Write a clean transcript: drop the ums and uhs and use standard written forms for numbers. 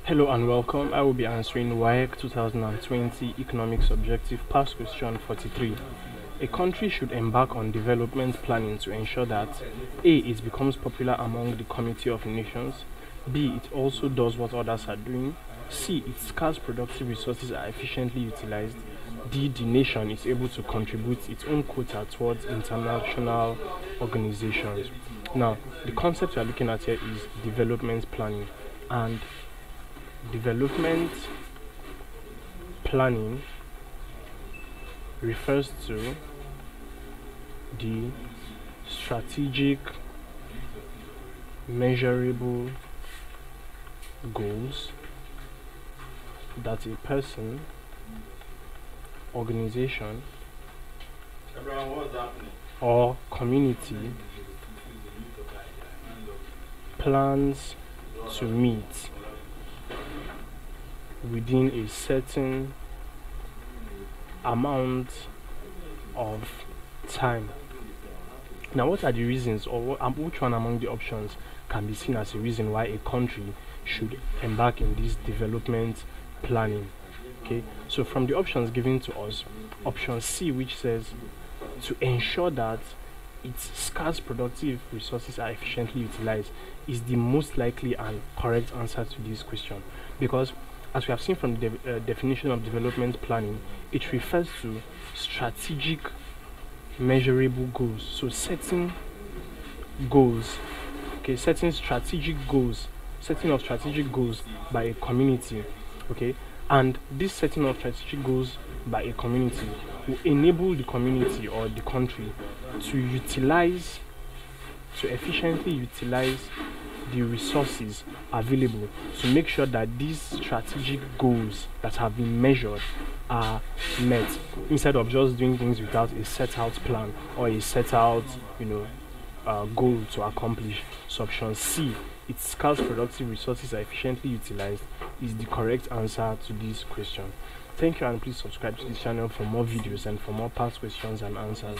Hello and welcome. I will be answering WAEC 2020 Economics Objective Past Question 43. A country should embark on development planning to ensure that A. It becomes popular among the Committee of Nations, B. It also does what others are doing, C. Its scarce productive resources are efficiently utilized, D. The nation is able to contribute its own quota towards international organizations. Now, the concept we are looking at here is development planning, and development planning refers to the strategic, measurable goals that a person, organization, or community plans to meet within a certain amount of time. Now, what are the reasons, or which one among the options can be seen as a reason why a country should embark in this development planning? Okay, so from the options given to us, option C, which says to ensure that its scarce productive resources are efficiently utilized, is the most likely and correct answer to this question, because as we have seen from the definition of development planning, it refers to strategic, measurable goals. So setting goals, okay, setting of strategic goals by a community, okay, and this setting of strategic goals by a community will enable the community or the country to efficiently utilize the resources available to make sure that these strategic goals that have been measured are met, instead of just doing things without a set out plan or a set out goal to accomplish. So option C, its scarce productive resources are efficiently utilized, is the correct answer to this question. Thank you, and please subscribe to this channel for more videos and for more past questions and answers.